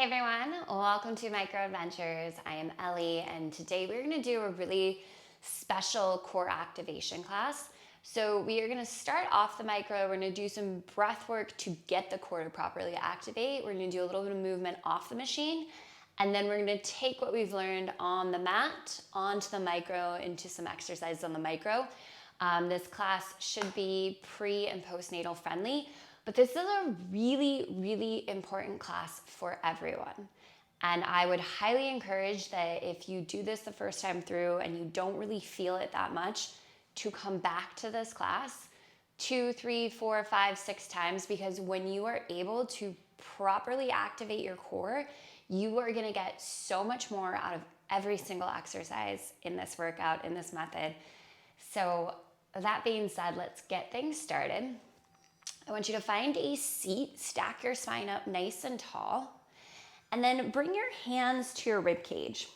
Hey everyone, welcome to Micro Adventures. I am Ellie, and today we're going to do a really special core activation class. So we are going to start off the micro. We're going to do some breath work to get the core to properly activate. We're going to do a little bit of movement off the machine, and then we're going to take what we've learned on the mat onto the micro into some exercises on the micro. This class should be pre and postnatal friendly. But this is a really, really important class for everyone. And I would highly encourage that if you do this the first time through and you don't really feel it that much, to come back to this class 2, 3, 4, 5, 6 times, because when you are able to properly activate your core, you are gonna get so much more out of every single exercise in this workout, in this method. So that being said, let's get things started. I want you to find a seat, stack your spine up nice and tall, and then bring your hands to your rib cage.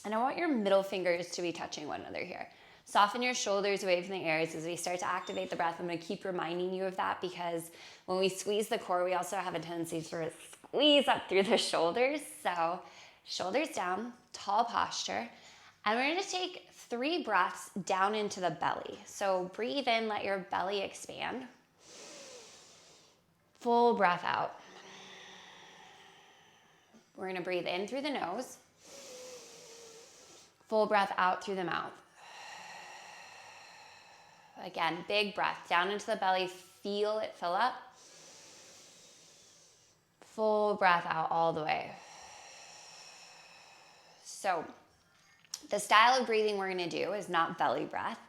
And I want your middle fingers to be touching one another here. Soften your shoulders away from the ears as we start to activate the breath. I'm going to keep reminding you of that because when we squeeze the core, we also have a tendency to squeeze up through the shoulders. So shoulders down, tall posture. And we're going to take 3 breaths down into the belly. So breathe in, let your belly expand. Full breath out. We're going to breathe in through the nose. Full breath out through the mouth. Again, big breath down into the belly. Feel it fill up. Full breath out all the way. So the style of breathing we're going to do is not belly breath.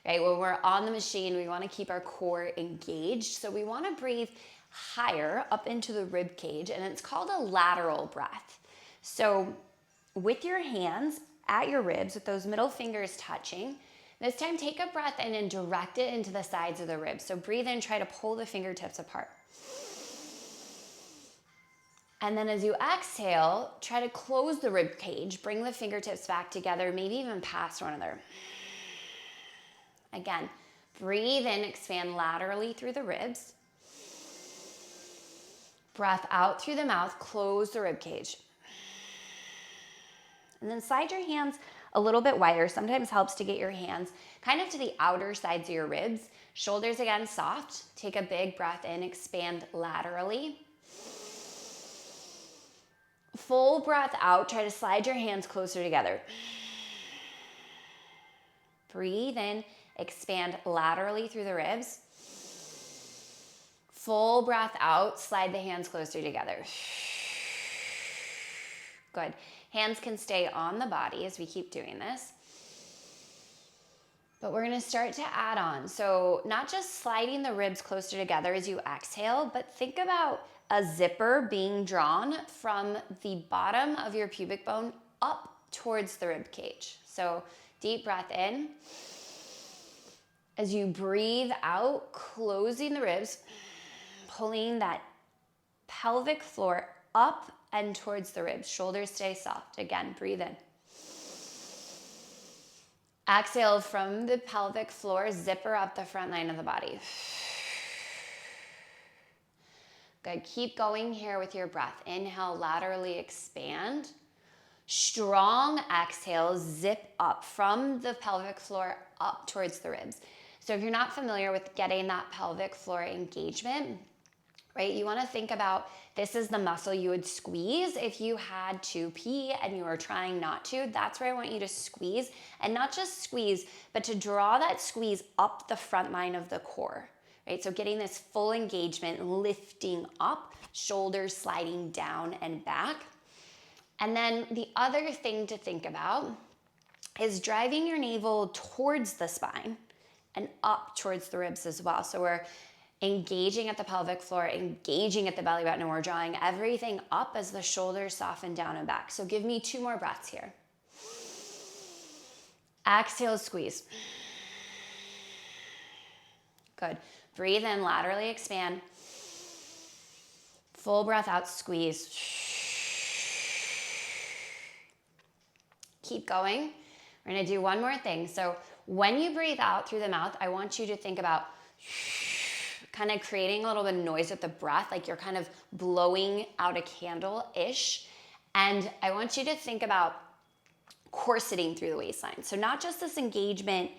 Right? When we're on the machine, we want to keep our core engaged. So we want to breathe higher up into the rib cage, and it's called a lateral breath. So with your hands at your ribs, with those middle fingers touching, this time take a breath in and direct it into the sides of the ribs. So breathe in, try to pull the fingertips apart. And then as you exhale, try to close the rib cage, bring the fingertips back together, maybe even past one another. Again, breathe in, expand laterally through the ribs. Breath out through the mouth, close the rib cage. And then slide your hands a little bit wider. Sometimes helps to get your hands kind of to the outer sides of your ribs. Shoulders again soft. Take a big breath in, expand laterally. Full breath out, try to slide your hands closer together. Breathe in, expand laterally through the ribs. Full breath out, slide the hands closer together. Good. Hands can stay on the body as we keep doing this. But we're going to start to add on. So not just sliding the ribs closer together as you exhale, but think about a zipper being drawn from the bottom of your pubic bone up towards the rib cage. So deep breath in. As you breathe out, closing the ribs, pulling that pelvic floor up and towards the ribs. Shoulders stay soft. Again, breathe in. Exhale from the pelvic floor, zipper up the front line of the body. Good. Keep going here with your breath. Inhale, laterally expand. Strong exhale, zip up from the pelvic floor up towards the ribs. So if you're not familiar with getting that pelvic floor engagement, right, you want to think about this is the muscle you would squeeze if you had to pee and you were trying not to. That's where I want you to squeeze, and not just squeeze, but to draw that squeeze up the front line of the core, right? So getting this full engagement, lifting up, shoulders sliding down and back. And then the other thing to think about is driving your navel towards the spine and up towards the ribs as well. So we're engaging at the pelvic floor, engaging at the belly button, and we're drawing everything up as the shoulders soften down and back. So give me 2 more breaths here. Exhale, squeeze. Good. Breathe in, laterally expand. Full breath out, squeeze. Keep going. We're gonna do one more thing. So when you breathe out through the mouth, I want you to think about kind of creating a little bit of noise with the breath, like you're kind of blowing out a candle-ish. And I want you to think about corseting through the waistline. So not just this engagement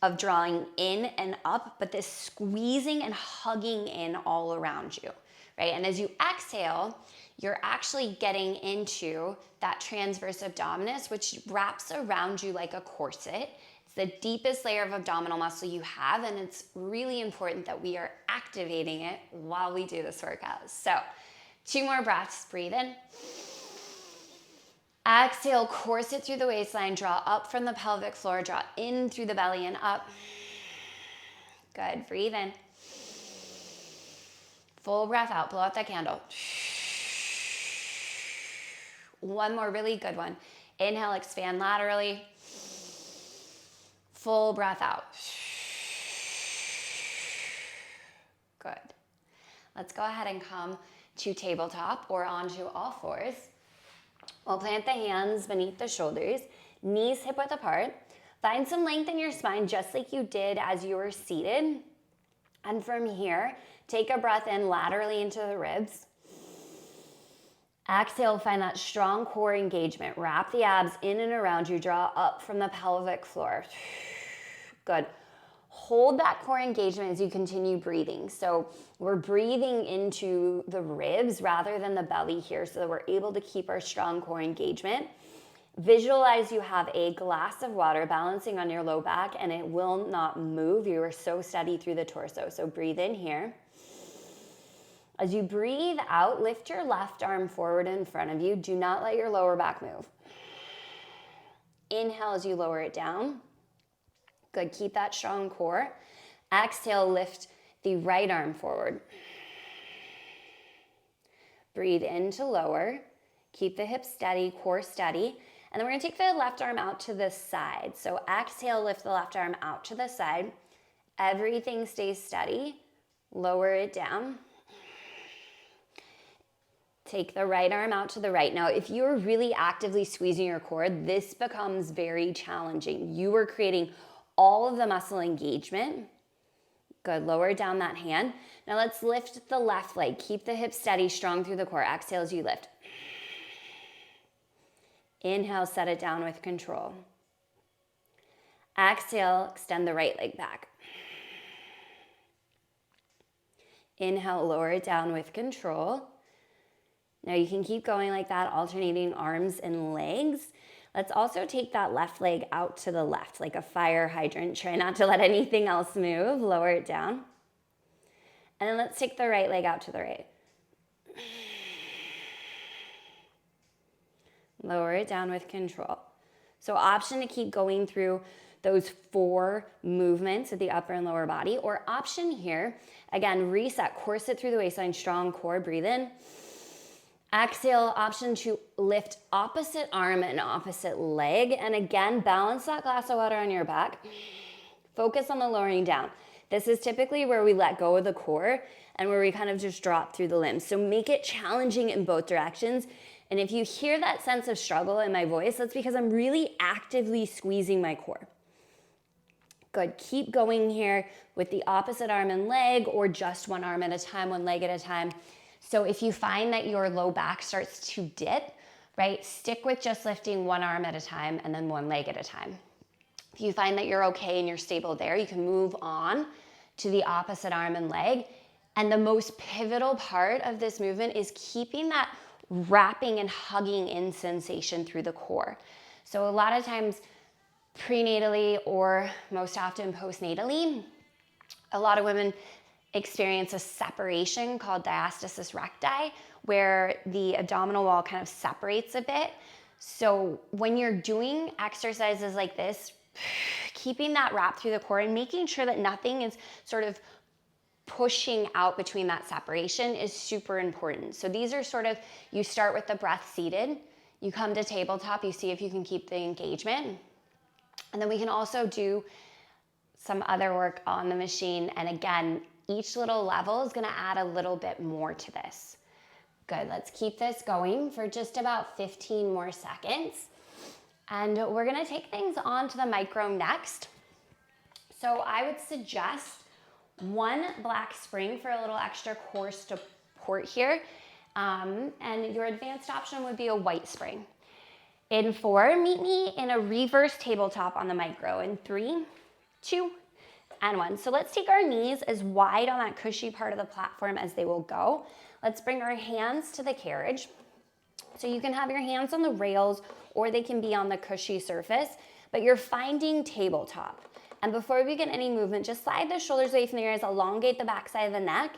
of drawing in and up, but this squeezing and hugging in all around you, right? And as you exhale, you're actually getting into that transverse abdominis, which wraps around you like a corset. It's the deepest layer of abdominal muscle you have, and it's really important that we are activating it while we do this workout. So 2 more breaths, breathe in. Exhale, corset through the waistline, draw up from the pelvic floor, draw in through the belly and up. Good, breathe in. Full breath out, blow out that candle. One more really good one. Inhale, expand laterally. Full breath out. Good. Let's go ahead and come to tabletop or onto all fours. We'll plant the hands beneath the shoulders, knees hip width apart. Find some length in your spine just like you did as you were seated. And from here, take a breath in laterally into the ribs. Exhale, find that strong core engagement. Wrap the abs in and around you. Draw up from the pelvic floor. Good. Hold that core engagement as you continue breathing. So we're breathing into the ribs rather than the belly here so that we're able to keep our strong core engagement. Visualize you have a glass of water balancing on your low back and it will not move. You are so steady through the torso. So breathe in here. As you breathe out, lift your left arm forward in front of you. Do not let your lower back move. Inhale as you lower it down. Good, keep that strong core. Exhale, lift the right arm forward. Breathe in to lower. Keep the hips steady, core steady. And then we're gonna take the left arm out to the side. So exhale, lift the left arm out to the side. Everything stays steady. Lower it down. Take the right arm out to the right. Now, if you're really actively squeezing your core, this becomes very challenging. You are creating all of the muscle engagement. Good, lower down that hand. Now let's lift the left leg. Keep the hips steady, strong through the core. Exhale as you lift. Inhale, set it down with control. Exhale, extend the right leg back. Inhale, lower it down with control. Now you can keep going like that, alternating arms and legs. Let's also take that left leg out to the left, like a fire hydrant. Try not to let anything else move. Lower it down. And then let's take the right leg out to the right. Lower it down with control. So option to keep going through those 4 movements of the upper and lower body, or option here, again, reset, corset through the waistline, strong core, breathe in. Exhale, option to lift opposite arm and opposite leg. And again, balance that glass of water on your back. Focus on the lowering down. This is typically where we let go of the core and where we kind of just drop through the limbs. So make it challenging in both directions. And if you hear that sense of struggle in my voice, that's because I'm really actively squeezing my core. Good, keep going here with the opposite arm and leg, or just one arm at a time, one leg at a time. So if you find that your low back starts to dip, right, stick with just lifting one arm at a time and then one leg at a time. If you find that you're okay and you're stable there, you can move on to the opposite arm and leg. And the most pivotal part of this movement is keeping that wrapping and hugging in sensation through the core. So a lot of times prenatally, or most often postnatally, a lot of women experience a separation called diastasis recti, where the abdominal wall kind of separates a bit. So when you're doing exercises like this, keeping that wrap through the core and making sure that nothing is sort of pushing out between that separation is super important. So these are sort of, you start with the breath seated, you come to tabletop, you see if you can keep the engagement. And then we can also do some other work on the machine. And again, each little level is gonna add a little bit more to this. Good, let's keep this going for just about 15 more seconds. And we're gonna take things on to the micro next. So I would suggest one black spring for a little extra core support here. And your advanced option would be a white spring. In 4, meet me in a reverse tabletop on the micro in 3, 2, and 1. So let's take our knees as wide on that cushy part of the platform as they will go. Let's bring our hands to the carriage. So you can have your hands on the rails or they can be on the cushy surface, but you're finding tabletop. And before we begin any movement, just slide the shoulders away from the ears, elongate the backside of the neck.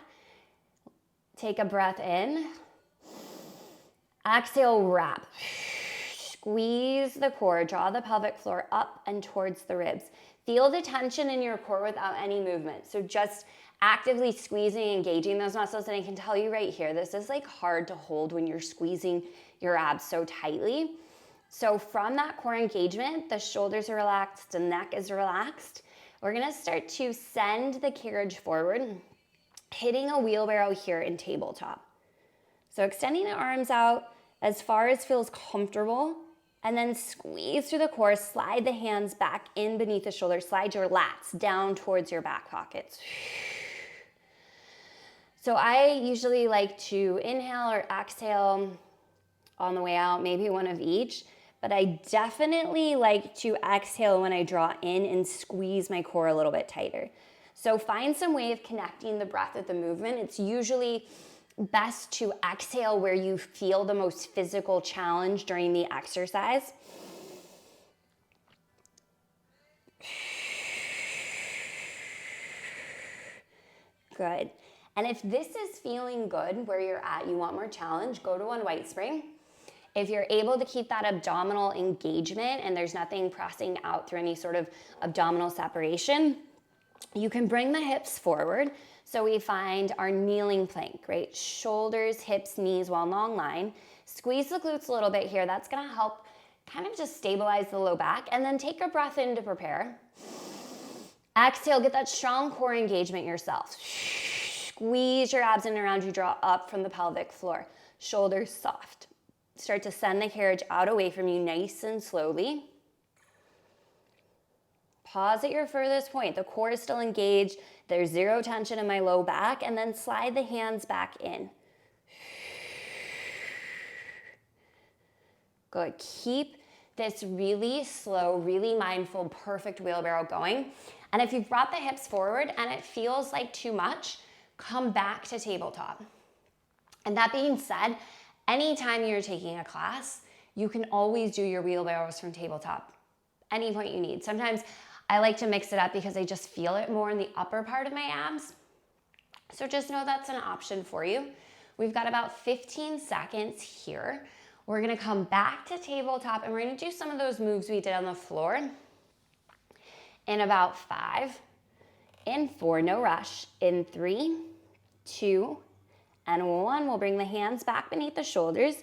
Take a breath in. Exhale, wrap. Squeeze the core, draw the pelvic floor up and towards the ribs. Feel the tension in your core without any movement. So just actively squeezing, engaging those muscles. And I can tell you right here, this is like hard to hold when you're squeezing your abs so tightly. So from that core engagement, the shoulders are relaxed, the neck is relaxed. We're gonna start to send the carriage forward, hitting a wheelbarrow here in tabletop. So extending the arms out as far as feels comfortable, and then squeeze through the core, slide the hands back in beneath the shoulders, slide your lats down towards your back pockets. So I usually like to inhale or exhale on the way out, maybe one of each, but I definitely like to exhale when I draw in and squeeze my core a little bit tighter. So find some way of connecting the breath with the movement. It's usually best to exhale where you feel the most physical challenge during the exercise. Good. And if this is feeling good where you're at, you want more challenge, go to one white spring. If you're able to keep that abdominal engagement and there's nothing pressing out through any sort of abdominal separation, you can bring the hips forward. So we find our kneeling plank, right? Shoulders, hips, knees, one long line. Squeeze the glutes a little bit here. That's gonna help kind of just stabilize the low back. And then take a breath in to prepare. Exhale, get that strong core engagement yourself. Squeeze your abs in and around you, draw up from the pelvic floor. Shoulders soft. Start to send the carriage out away from you nice and slowly. Pause at your furthest point. The core is still engaged. There's zero tension in my low back, and then slide the hands back in. Good. Keep this really slow, really mindful, perfect wheelbarrow going. And if you've brought the hips forward and it feels like too much, come back to tabletop. And that being said, anytime you're taking a class, you can always do your wheelbarrows from tabletop, any point you need. Sometimes I like to mix it up because I just feel it more in the upper part of my abs. So just know that's an option for you. We've got about 15 seconds here. We're gonna come back to tabletop and we're gonna do some of those moves we did on the floor in about 5, in 4, no rush, in 3, 2, and 1. We'll bring the hands back beneath the shoulders.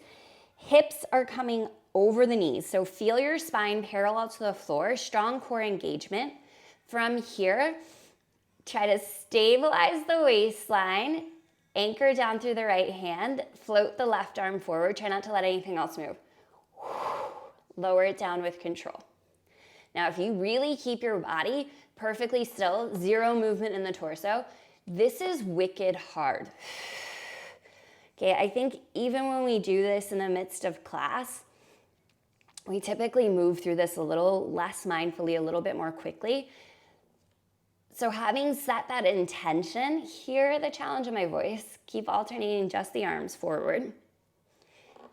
Hips are coming over the knees. So feel your spine parallel to the floor, strong core engagement. From here, try to stabilize the waistline, anchor down through the right hand, float the left arm forward. Try not to let anything else move. Lower it down with control. Now, if you really keep your body perfectly still, zero movement in the torso, this is wicked hard. Okay, I think even when we do this in the midst of class, we typically move through this a little less mindfully, a little bit more quickly. So having set that intention, hear the challenge of my voice, keep alternating just the arms forward.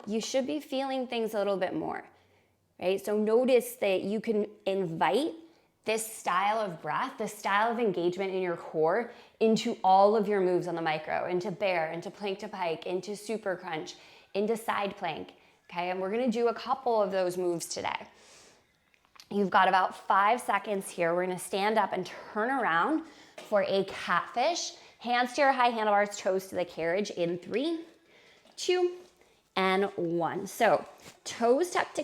You should be feeling things a little bit more, right? So notice that you can invite this style of breath, this style of engagement in your core into all of your moves on the micro, into bear, into plank to pike, into super crunch, into side plank. Okay, and we're gonna do a couple of those moves today. You've got about 5 seconds here. We're gonna stand up and turn around for a catfish. Hands to your high handlebars, toes to the carriage in 3, 2, and 1. So toes tucked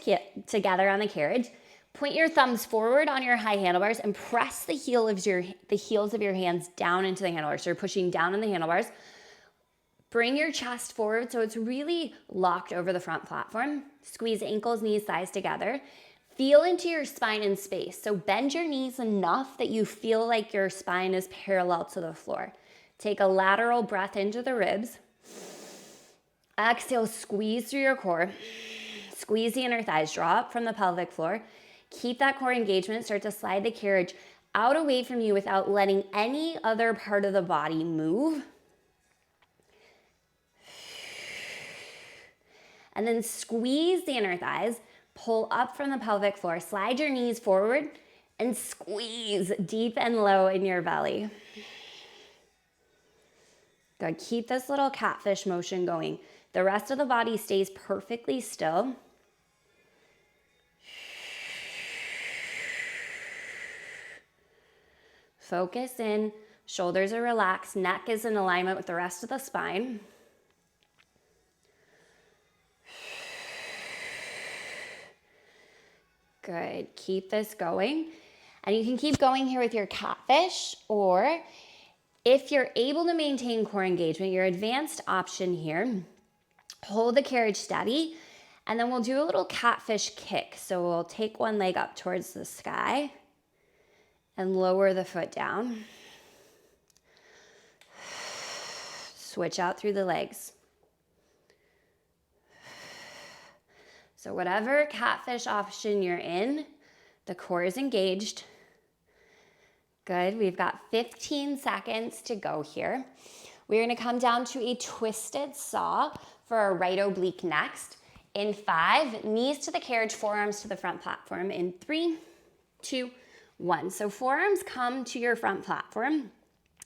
together on the carriage. Point your thumbs forward on your high handlebars and press the heels of your hands down into the handlebars. So you're pushing down on the handlebars. Bring your chest forward so it's really locked over the front platform. Squeeze ankles, knees, thighs together. feel into your spine and space. So bend your knees enough that you feel like your spine is parallel to the floor. Take a lateral breath into the ribs. Exhale, squeeze through your core. Squeeze the inner thighs, draw up from the pelvic floor. Keep that core engagement. Start to slide the carriage out away from you without letting any other part of the body move. And then squeeze the inner thighs, pull up from the pelvic floor, slide your knees forward, and squeeze deep and low in your belly. Good, keep this little catfish motion going. The rest of the body stays perfectly still. Focus in, shoulders are relaxed, neck is in alignment with the rest of the spine. Good, keep this going. And you can keep going here with your catfish, or if you're able to maintain core engagement, your advanced option here, hold the carriage steady, and then we'll do a little catfish kick. So we'll take one leg up towards the sky and lower the foot down. Switch out through the legs. So whatever catfish option you're in, the core is engaged. Good, we've got 15 seconds to go here. We're gonna come down to a twisted saw for our right oblique next. In 5, knees to the carriage, forearms to the front platform. In 3, 2, 1. So forearms come to your front platform,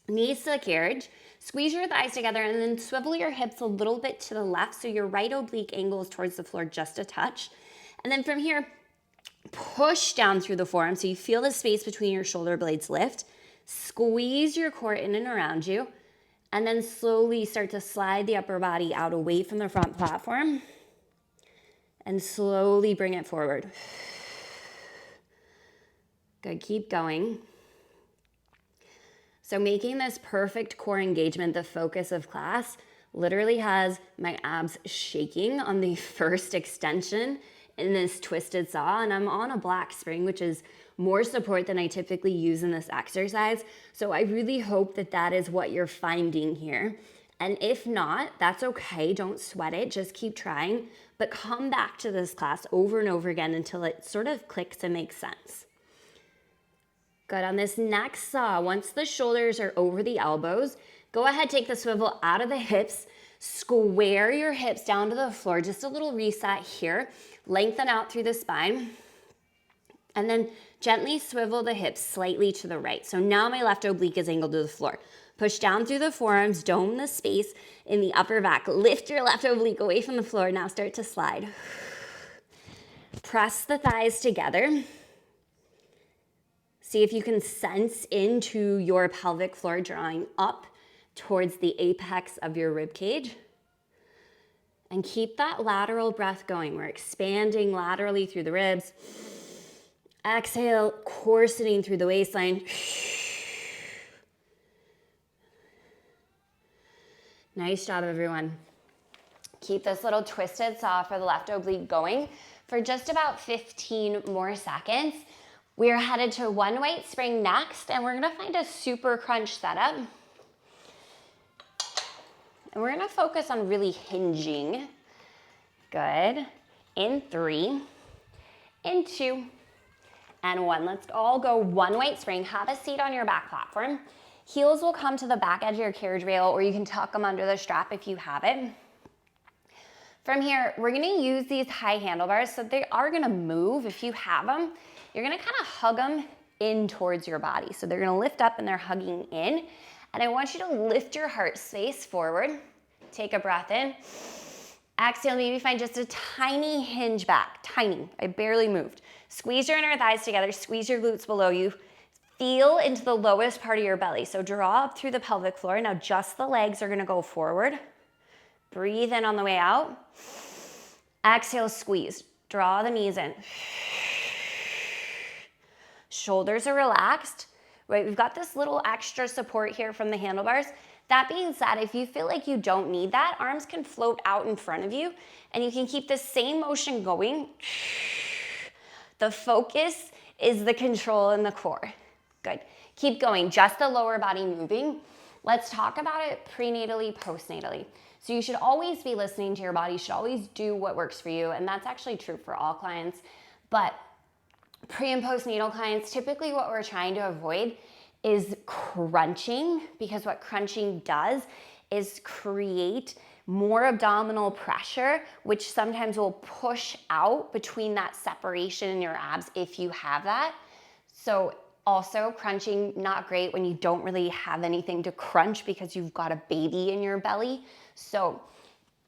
knees to the carriage, squeeze your thighs together, and then swivel your hips a little bit to the left so your right oblique angles towards the floor just a touch. And then from here, push down through the forearm so you feel the space between your shoulder blades lift. Squeeze your core in and around you, and then slowly start to slide the upper body out away from the front platform and slowly bring it forward. Good, keep going. So making this perfect core engagement the focus of class literally has my abs shaking on the first extension in this twisted saw, and I'm on a black spring, which is more support than I typically use in this exercise. So I really hope that that is what you're finding here. And if not, that's okay, don't sweat it, just keep trying, but come back to this class over and over again until it sort of clicks and makes sense. Good, on this next saw, once the shoulders are over the elbows, go ahead, take the swivel out of the hips, square your hips down to the floor, just a little reset here, lengthen out through the spine, and then gently swivel the hips slightly to the right. So now my left oblique is angled to the floor. Push down through the forearms, dome the space in the upper back, lift your left oblique away from the floor, now start to slide. Press the thighs together. See if you can sense into your pelvic floor drawing up towards the apex of your rib cage. And keep that lateral breath going. We're expanding laterally through the ribs. Exhale, corseting through the waistline. Nice job, everyone. Keep this little twisted saw for the left oblique going for just about 15 more seconds. We're headed to one weight spring next, and we're gonna find a super crunch setup. And we're gonna focus on really hinging. Good. In 3, in 2, and 1. Let's all go one weight spring. Have a seat on your back platform. Heels will come to the back edge of your carriage rail, or you can tuck them under the strap if you have it. From here, we're gonna use these high handlebars, so they are gonna move if you have them. You're gonna kind of hug them in towards your body. So they're gonna lift up and they're hugging in. And I want you to lift your heart space forward. Take a breath in. Exhale, maybe find just a tiny hinge back, tiny, I barely moved. Squeeze your inner thighs together, squeeze your glutes below you. Feel into the lowest part of your belly. So draw up through the pelvic floor. Now just the legs are gonna go forward. Breathe in on the way out. Exhale, squeeze. Draw the knees in. Shoulders are relaxed, right? We've got this little extra support here from the handlebars. That being said, if you feel like you don't need that, arms can float out in front of you, and you can keep the same motion going. The The focus is the control in the core. Good. Keep going, just the lower body moving. Let's talk about it prenatally, postnatally. So you should always be listening to your body. You should always do what works for you. And that's actually true for all clients. But pre and postnatal clients, typically what we're trying to avoid is crunching, because what crunching does is create more abdominal pressure, which sometimes will push out between that separation in your abs if you have that. So also crunching, not great when you don't really have anything to crunch because you've got a baby in your belly. So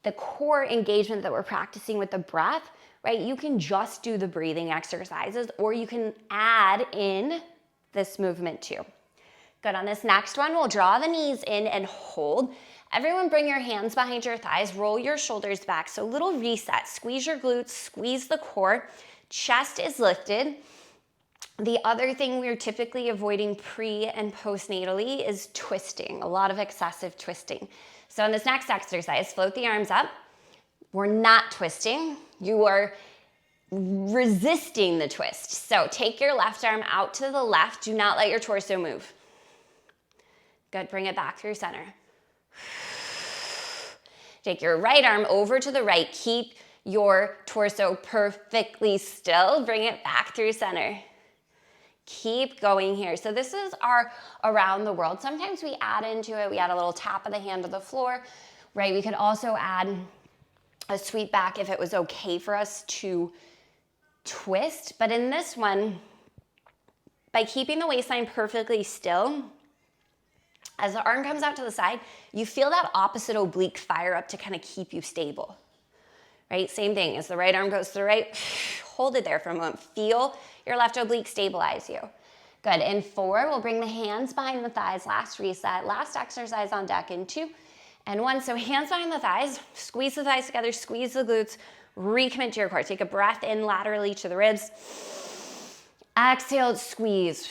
the core engagement that we're practicing with the breath, right? You can just do the breathing exercises, or you can add in this movement too. Good. On this next one, we'll draw the knees in and hold. Everyone bring your hands behind your thighs, roll your shoulders back. So little reset, squeeze your glutes, squeeze the core, chest is lifted. The other thing we're typically avoiding pre and postnatally is twisting, a lot of excessive twisting. So in this next exercise, float the arms up. We're not twisting, you are resisting the twist. So take your left arm out to the left, do not let your torso move. Good, bring it back through center. Take your right arm over to the right, keep your torso perfectly still, bring it back through center. Keep going here. So this is our around the world. Sometimes we add into it, we add a little tap of the hand to the floor, right? We could also add a sweep back if it was okay for us to twist. But in this one, by keeping the waistline perfectly still, as the arm comes out to the side, you feel that opposite oblique fire up to kind of keep you stable, right? Same thing, as the right arm goes to the right, hold it there for a moment. Feel your left oblique stabilize you. Good, in 4, we'll bring the hands behind the thighs, last reset, last exercise on deck in 2 and 1. So hands behind the thighs, squeeze the thighs together, squeeze the glutes, recommit to your core. Take a breath in laterally to the ribs. Exhale, squeeze.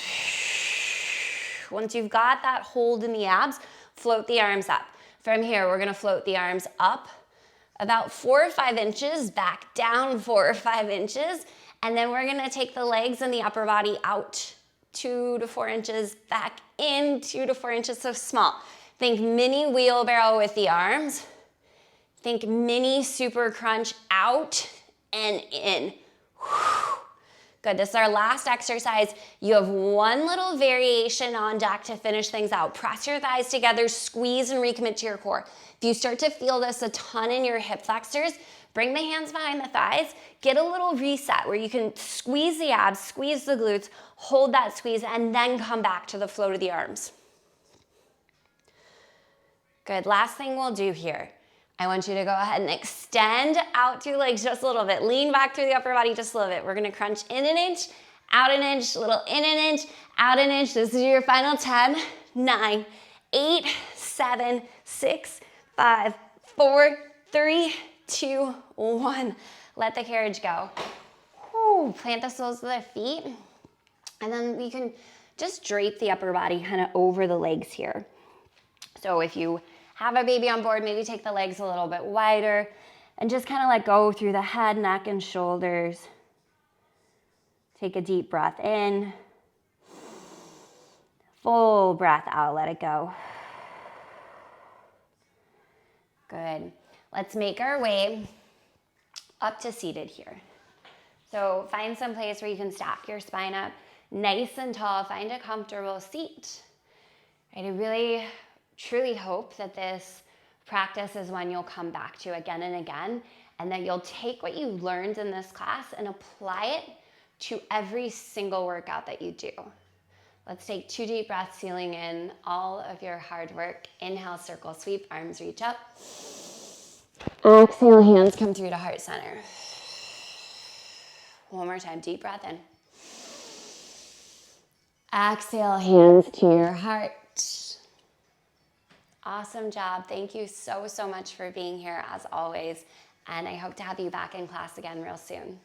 Once you've got that hold in the abs, float the arms up. From here, we're gonna float the arms up about 4 or 5 inches, back down 4 or 5 inches, and then we're gonna take the legs and the upper body out 2 to 4 inches, back in 2 to 4 inches, so small. Think mini wheelbarrow with the arms. Think mini super crunch out and in. Good, this is our last exercise. You have one little variation on deck to finish things out. Press your thighs together, squeeze and recommit to your core. If you start to feel this a ton in your hip flexors, bring the hands behind the thighs, get a little reset where you can squeeze the abs, squeeze the glutes, hold that squeeze, and then come back to the float of the arms. Good, last thing we'll do here. I want you to go ahead and extend out through legs just a little bit. Lean back through the upper body just a little bit. We're gonna crunch in an inch, out an inch, little in an inch, out an inch. This is your final 10, 9, 8, 7, 6, 5, 4, 3, 2, 1. Let the carriage go. Whew. Plant the soles of the feet. And then we can just drape the upper body kind of over the legs here. So if you have a baby on board, maybe take the legs a little bit wider and just kind of let go through the head, neck, and shoulders. Take a deep breath in. Full breath out, let it go. Good. Let's make our way up to seated here. So find some place where you can stack your spine up nice and tall. Find a comfortable seat. Right, I really truly hope that this practice is one you'll come back to again and again, and that you'll take what you learned in this class and apply it to every single workout that you do. Let's take 2 deep breaths, sealing in all of your hard work. Inhale, circle sweep, arms reach up. Exhale, hands come through to heart center. One more time, deep breath in. Exhale, hands to your heart. Awesome job. Thank you so much for being here as always. And I hope to have you back in class again real soon.